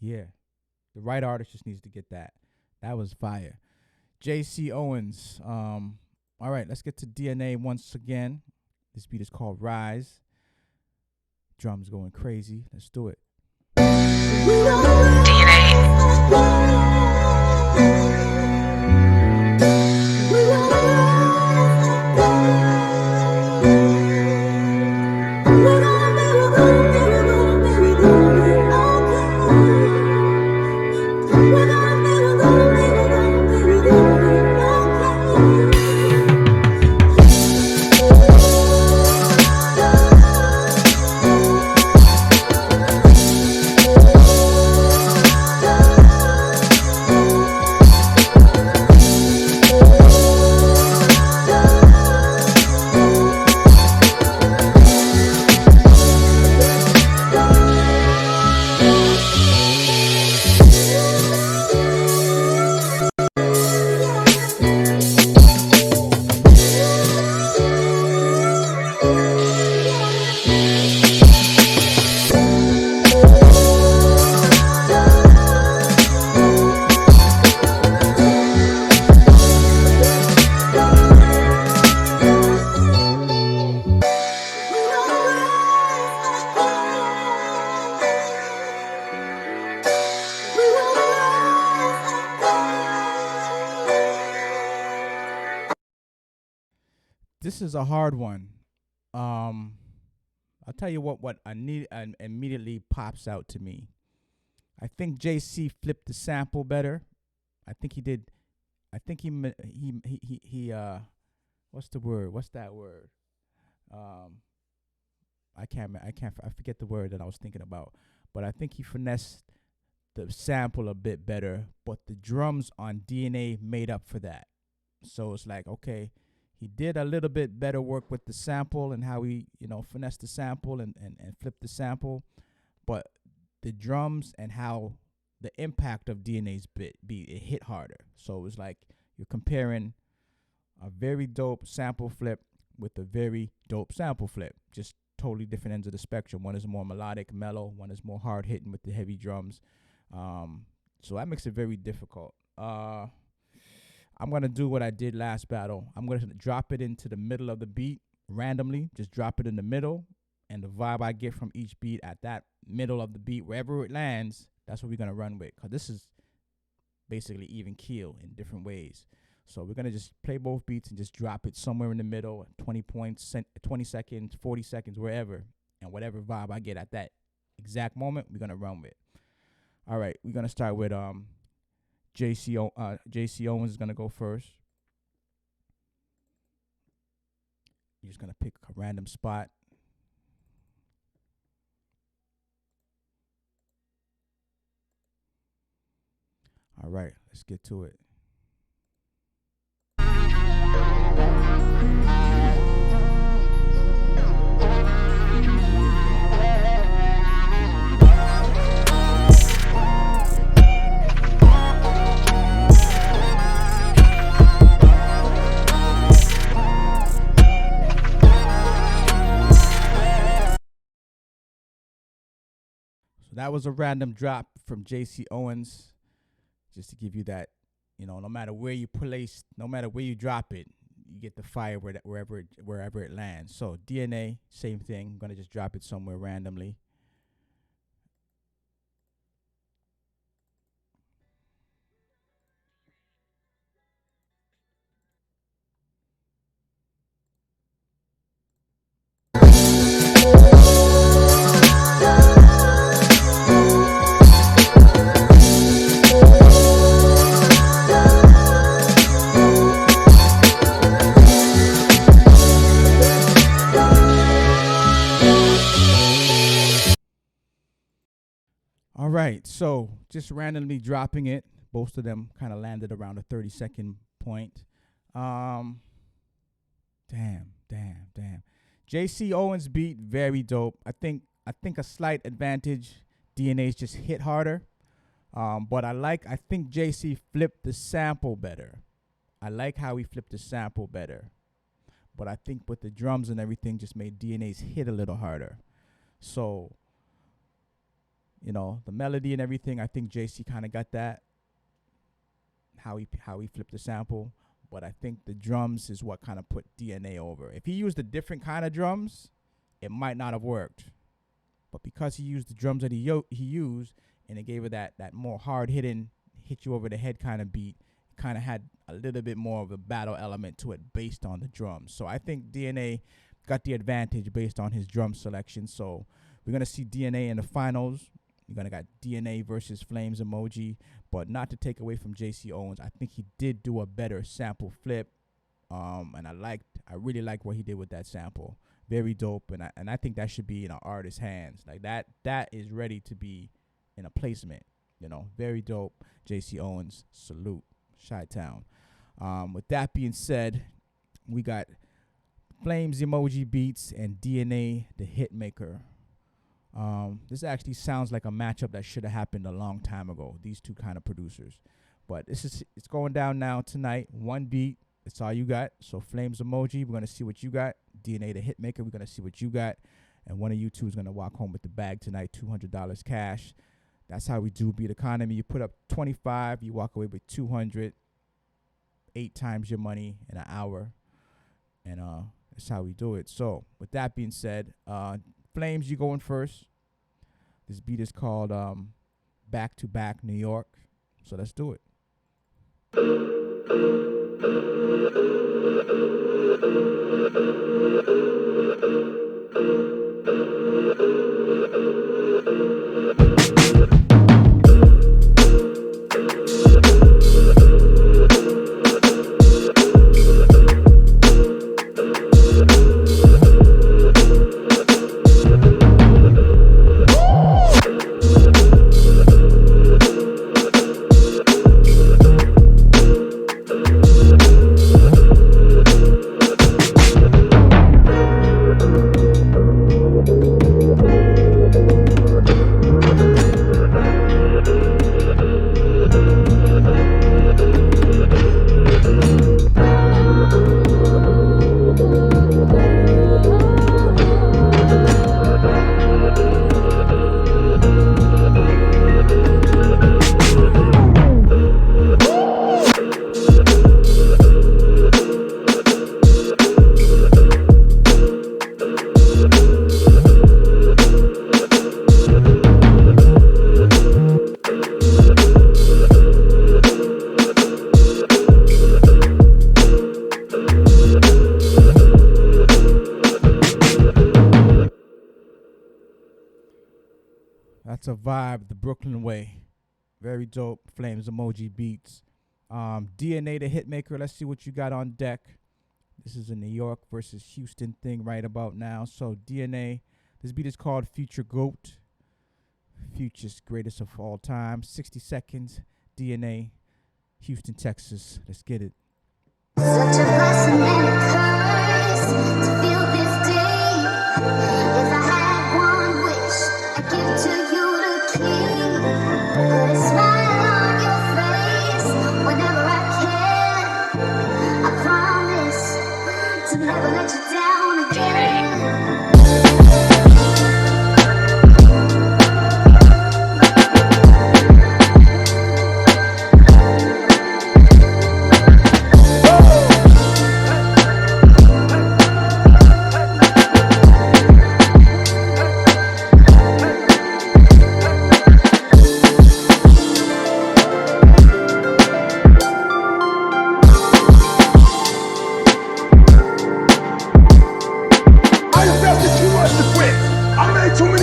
Yeah. The right artist just needs to get that. That was fire. JC Owens. All right, let's get to DNA once again. This beat is called Rise. Drums going crazy. Let's do it. This is a hard one. I'll tell you what I need and immediately pops out to me. I think JC flipped the sample better. I think he did. I think he what's the word? What's that word? I forget the word that I was thinking about. But I think he finessed the sample a bit better, but the drums on DNA made up for that. So it's like, okay, he did a little bit better work with the sample and how he, finessed the sample and flipped the sample. But the drums and how the impact of DNA's beat, it hit harder. So it was like you're comparing a very dope sample flip with a very dope sample flip. Just totally different ends of the spectrum. One is more melodic, mellow. One is more hard hitting with the heavy drums. So that makes it very difficult. I'm going to do what I did last battle. I'm going to drop it into the middle of the beat randomly. Just drop it in the middle. And the vibe I get from each beat at that middle of the beat, wherever it lands, that's what we're going to run with. Because this is basically even keel in different ways. So we're going to just play both beats and just drop it somewhere in the middle, 20 points, 20 seconds, 40 seconds, wherever. And whatever vibe I get at that exact moment, we're going to run with. All right, we're going to start with JC Owens is going to go first. You're just going to pick a random spot. All right, let's get to it. So that was a random drop from JC Owens, just to give you that, no matter where you place, no matter where you drop it, you get the fire wherever it lands. So DNA, same thing. I'm gonna just drop it somewhere randomly. All right, so just randomly dropping it. Both of them kind of landed around a 30-second point. Damn. JC Owens beat, very dope. I think a slight advantage. DNA's just hit harder. But I think JC flipped the sample better. I like how he flipped the sample better. But I think with the drums and everything just made DNA's hit a little harder. So, the melody and everything, I think JC kind of got that. How he flipped the sample. But I think the drums is what kind of put DNA over. If he used a different kind of drums, it might not have worked. But because he used the drums that he used, and it gave it that more hard-hitting, hit you over the head kind of beat, it kind of had a little bit more of a battle element to it based on the drums. So I think DNA got the advantage based on his drum selection. So we're going to see DNA in the finals. You're going to got DNA versus Flames Emoji. But not to take away from JC Owens, I think he did do a better sample flip. And I really like what he did with that sample. Very dope. And I think that should be in an artist's hands. Like that is ready to be in a placement. Very dope. JC Owens, salute. Chi-Town. With that being said, we got Flames Emoji Beats and DNA the Hitmaker. This actually sounds like a matchup that should have happened a long time ago. These two kind of producers. But it's going down now tonight. One beat. That's all you got. So Flames Emoji, we're going to see what you got. DNA the Hitmaker, we're going to see what you got. And one of you two is going to walk home with the bag tonight, $200 cash. That's how we do Beat Economy. You put up 25, you walk away with 200. 8 times your money in an hour. And that's how we do it. So with that being said, Flames, you going first. This beat is called Back to Back New York. So let's do it. That's a vibe, the Brooklyn way. Very dope. Flames Emoji Beats. DNA the Hitmaker. Let's see what you got on deck. This is a New York versus Houston thing right about now. So DNA, this beat is called Future GOAT. Future's greatest of all time. 60 seconds. DNA, Houston, Texas. Let's get it. Such a blessing and a curse to feel this day. If I had one wish, I'd give to you the key. Put a smile on your face whenever I can. I promise to never let you down again.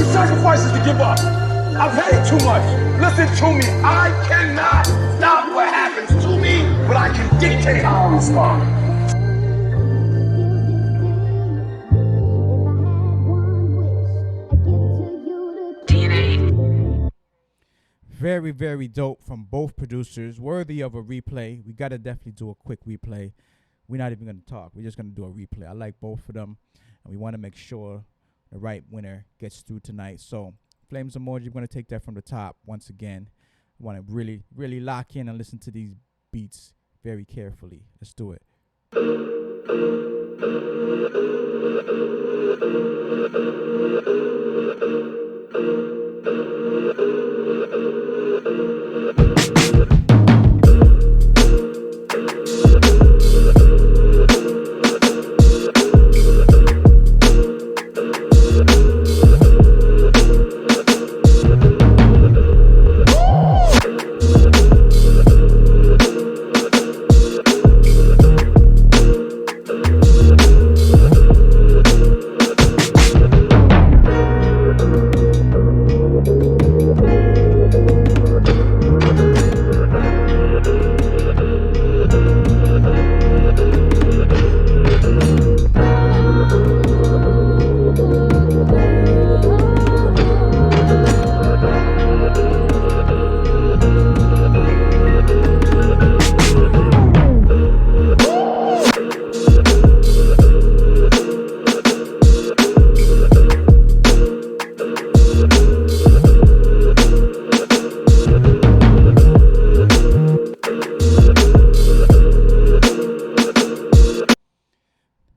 Sacrifices to give up. I've had too much. Listen to me. I cannot stop what happens to me, but I can dictate how I respond. Very, very dope from both producers. Worthy of a replay. We got to definitely do a quick replay. We're not even going to talk. We're just going to do a replay. I like both of them, and we want to make sure the right winner gets through tonight. So, Flames Emoji, we're going to take that from the top once again. I want to really, really lock in and listen to these beats very carefully. Let's do it.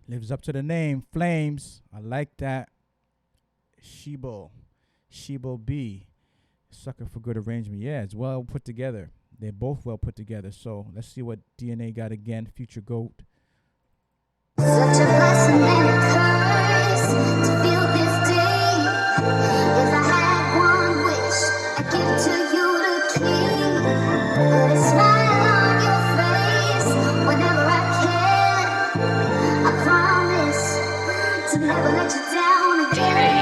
Lives up to the name, Flames. I like that. Shebo B. Sucker for good arrangement. Yeah, it's well put together. They're both well put together. So let's see what DNA got again. Future GOAT. Such a blessing and a curse to feel this day. If I had one wish, I'd give to you the key. Put a smile on your face whenever I can. I promise to never let you down again.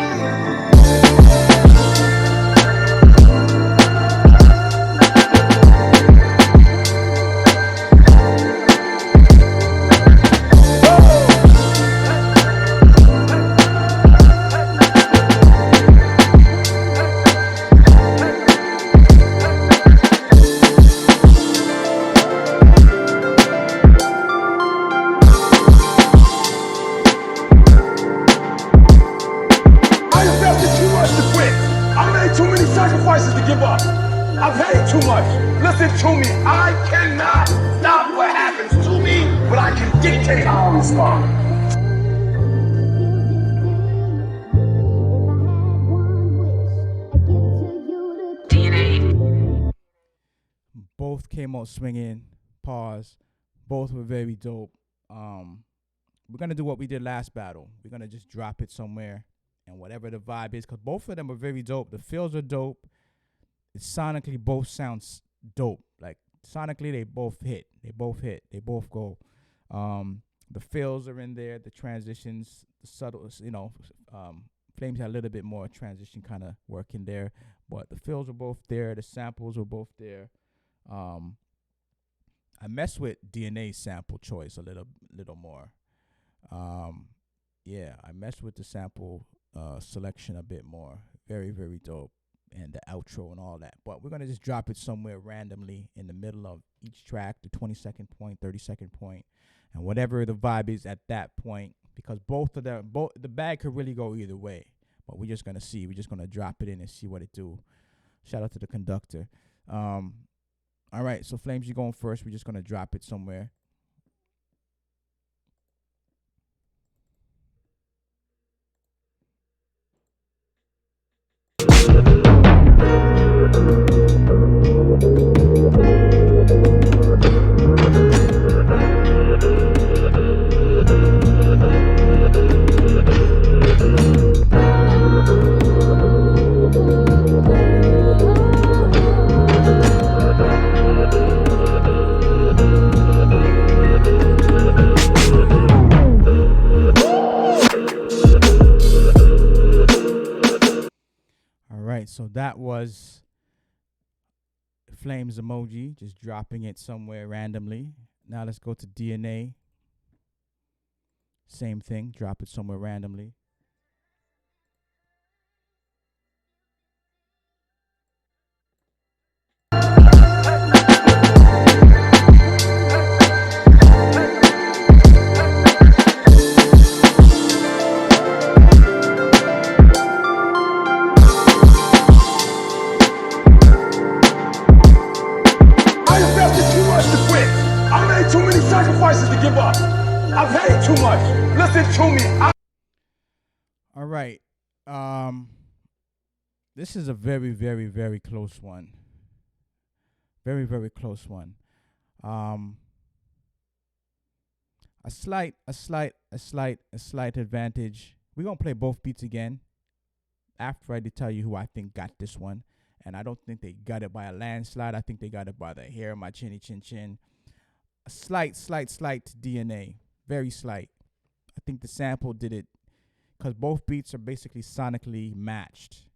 Sacrifices to give up. I've had too much. Listen to me. I cannot stop what happens to me, but I can dictate how I respond. Both came out swinging. Pause. Both were very dope. We're going to do what we did last battle. We're going to just drop it somewhere. And whatever the vibe is, because both of them are very dope. The feels are dope. It's sonically both sounds dope. Like sonically, they both hit. They both go. The feels are in there. The transitions, the subtle, Flames had a little bit more transition kind of work in there, but the feels were both there. The samples were both there. I messed with DNA's sample choice a little more. Yeah, I messed with the sample selection a bit more. Very, very dope. and the outro and all that. But we're gonna just drop it somewhere randomly in the middle of each track, the 20-second point, 30-second point, and whatever the vibe is at that point. Because both of them, the bag could really go either way. But we're just gonna see. We're just gonna drop it in and see what it do. Shout out to the conductor. All right, so Flames, you going first. We're just gonna drop it somewhere. So that was Flames Emoji, just dropping it somewhere randomly. Now let's go to DNA. Same thing, drop it somewhere randomly. To give up. I've had too much. Listen to me. All right. This is a very, very, very close one. Very, very close one. A slight advantage. We're gonna play both beats again after I tell you who I think got this one. And I don't think they got it by a landslide. I think they got it by the hair of my chinny chin chin. A slight DNA, very slight. I think the sample did it because both beats are basically sonically matched.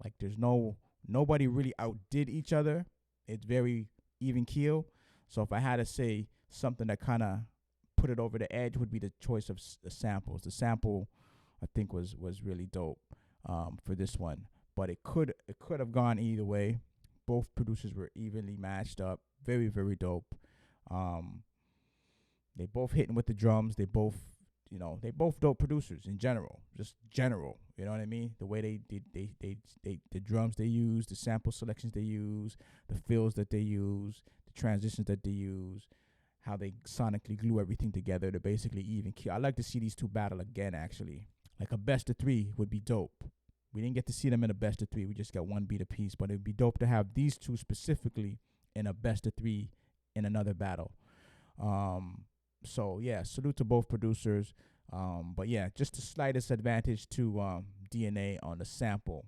Like there's nobody really outdid each other. It's very even keel. So if I had to say something that kind of put it over the edge, would be the choice of the samples. The sample, I think, was really dope for this one. But it could have gone either way. Both producers were evenly matched up. Very, very dope. They both hitting with the drums. They both dope producers in general. Just general, you know what I mean? The way they the drums they use, the sample selections they use, the fills that they use, the transitions that they use, how they sonically glue everything together to basically even kill. I like to see these two battle again, actually. Like a best of 3 would be dope. We didn't get to see them in a best of 3. We just got one beat apiece, but it would be dope to have these two specifically in a best of 3 in another battle. So yeah, salute to both producers. But yeah, just the slightest advantage to DNA on the sample,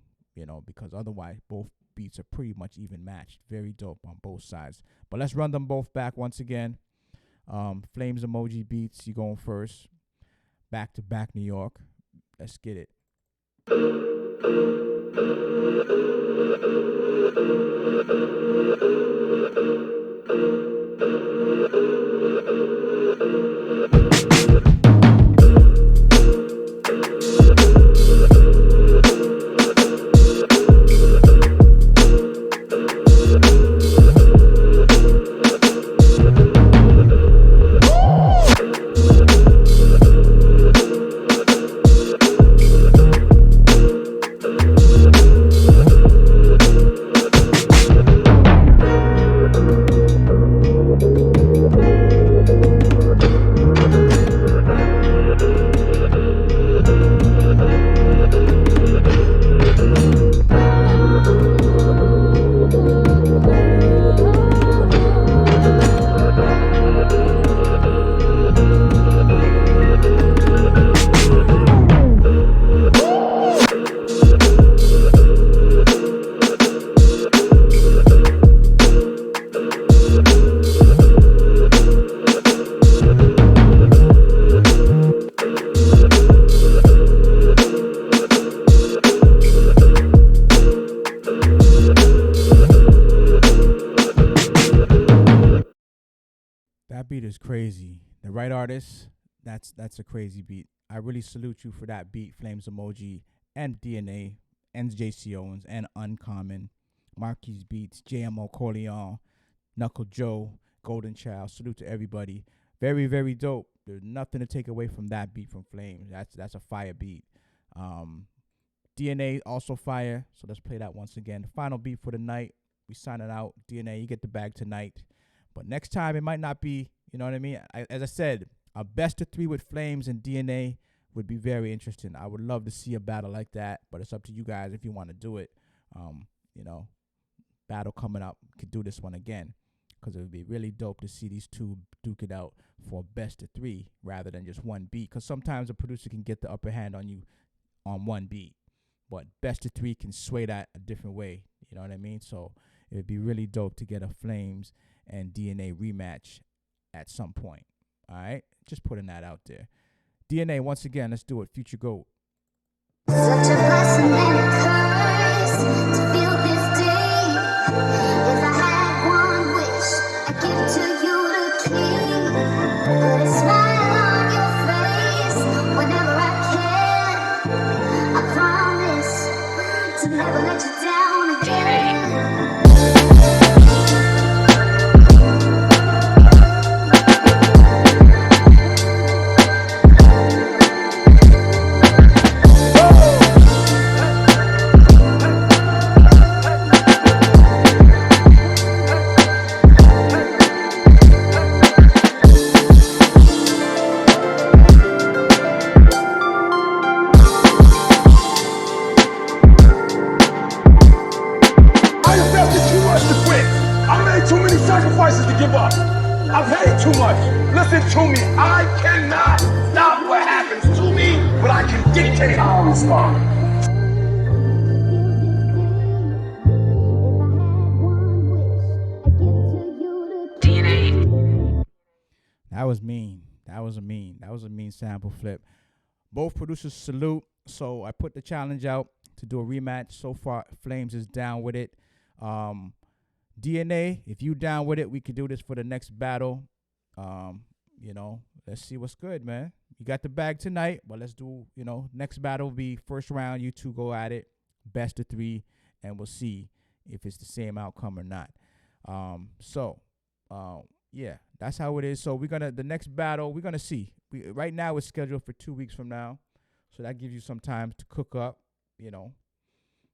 because otherwise both beats are pretty much even matched. Very dope on both sides. But let's run them both back once again. Flames Emoji beats, you going first. Back to back New York. Let's get it. That beat is crazy. The right artist, that's a crazy beat. I really salute you for that beat, Flames Emoji and DNA. and JC Owens and UNQOMN, MARKEYZ Beats, Jmo Corleone, KNUCKLEJYO, Golden Child. Salute to everybody. Very, very dope. There's nothing to take away from that beat from Flames. That's a fire beat. DNA also fire. So let's play that once again. Final beat for the night. We sign it out. DNA, you get the bag tonight. But next time it might not be, you know what I mean? As I said, a best of 3 with Flames and DNA would be very interesting. I would love to see a battle like that, but it's up to you guys if you want to do it. You know, battle coming up, could do this one again, because it would be really dope to see these two duke it out for best of 3 rather than just one beat, because sometimes a producer can get the upper hand on you on one beat, but best of 3 can sway that a different way, you know what I mean? So it would be really dope to get a Flames and DNA rematch at some point. All right, just putting that out there. DNA, once again, let's do it. Future GOAT. Such a blessing and a curse to feel this day. If I had one wish, I'd give to you the key. Put a smile on your face whenever I can. I promise to never let you down again. Sacrifices to give up. I've had too much. Listen to me. I cannot stop what happens to me, but I can dictate how I respond. That was mean. That was a mean sample flip. Both producers salute. So I put the challenge out to do a rematch. So far, Flames is down with it. DNA, if you down with it, we could do this for the next battle. You know, let's see what's good, man. You got the bag tonight, but let's do, you know, next battle will be first round. You two go at it, best of 3, and we'll see if it's the same outcome or not. Yeah, that's how it is. So the next battle, we're gonna see. Right now it's scheduled for 2 weeks from now, so that gives you some time to cook up, you know,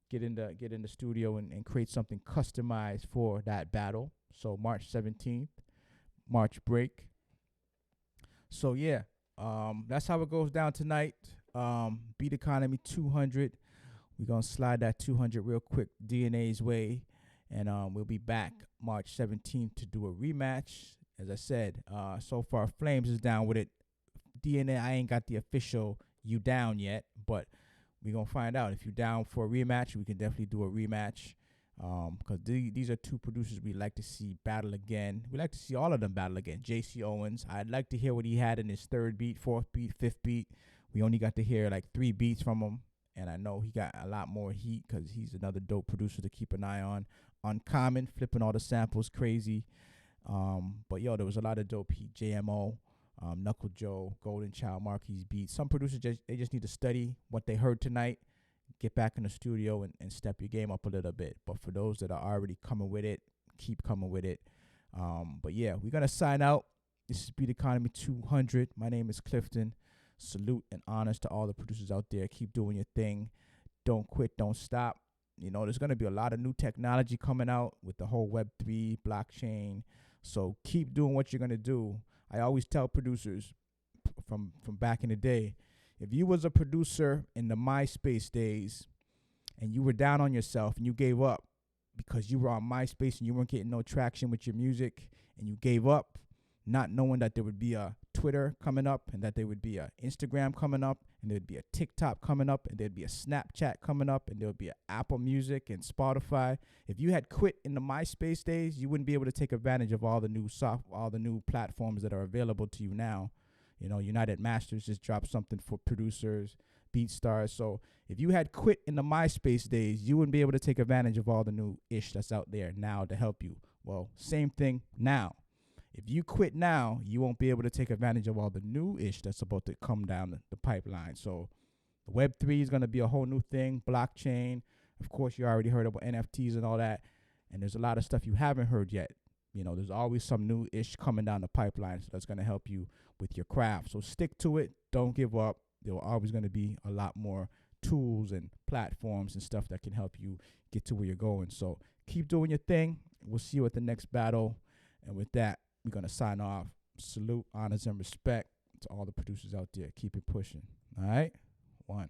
get in the studio and create something customized for that battle. So March 17th, March break. So yeah, that's how it goes down tonight. Beat Economy 200. We're gonna slide that 200 real quick DNA's way, and we'll be back March 17th to do a rematch. As I said, so far Flames is down with it. DNA, I ain't got the official you down yet, but we're going to find out. If you're down for a rematch, we can definitely do a rematch, because these are two producers we like to see battle again. We like to see all of them battle again. JC Owens, I'd like to hear what he had in his 3rd beat, 4th beat, 5th beat. We only got to hear like 3 beats from him, and I know he got a lot more heat because he's another dope producer to keep an eye on. UNQOMN, flipping all the samples, crazy. But yo, there was a lot of dope heat. JMO, KNUCKLEJYO, Golden Child, MARKEYZ Beats. Some producers they just need to study what they heard tonight, get back in the studio and step your game up a little bit. But for those that are already coming with it, keep coming with it. But yeah, we're gonna sign out. This is Beat Economy 200. My name is Clifton. Salute and honors to all the producers out there. Keep doing your thing. Don't quit. Don't stop. You know, there's gonna be a lot of new technology coming out with the whole Web3 blockchain. So keep doing what you're gonna do. I always tell producers from back in the day, if you was a producer in the MySpace days and you were down on yourself and you gave up because you were on MySpace and you weren't getting no traction with your music, and you gave up not knowing that there would be a Twitter coming up, and that there would be a Instagram coming up, and there'd be a TikTok coming up, and there'd be a Snapchat coming up, and there would be an Apple Music and Spotify. If you had quit in the MySpace days, you wouldn't be able to take advantage of all the new platforms that are available to you now. You know, United Masters just dropped something for producers, BeatStars. So if you had quit in the MySpace days, you wouldn't be able to take advantage of all the new ish that's out there now to help you. Well, same thing now. If you quit now, you won't be able to take advantage of all the new ish that's about to come down the pipeline. So Web3 is going to be a whole new thing. Blockchain. Of course, you already heard about NFTs and all that. And there's a lot of stuff you haven't heard yet. You know, there's always some new ish coming down the pipeline. So that's going to help you with your craft. So stick to it. Don't give up. There are always going to be a lot more tools and platforms and stuff that can help you get to where you're going. So keep doing your thing. We'll see you at the next battle. And with that, we're going to sign off. Salute, honors, and respect to all the producers out there. Keep it pushing. All right? 1.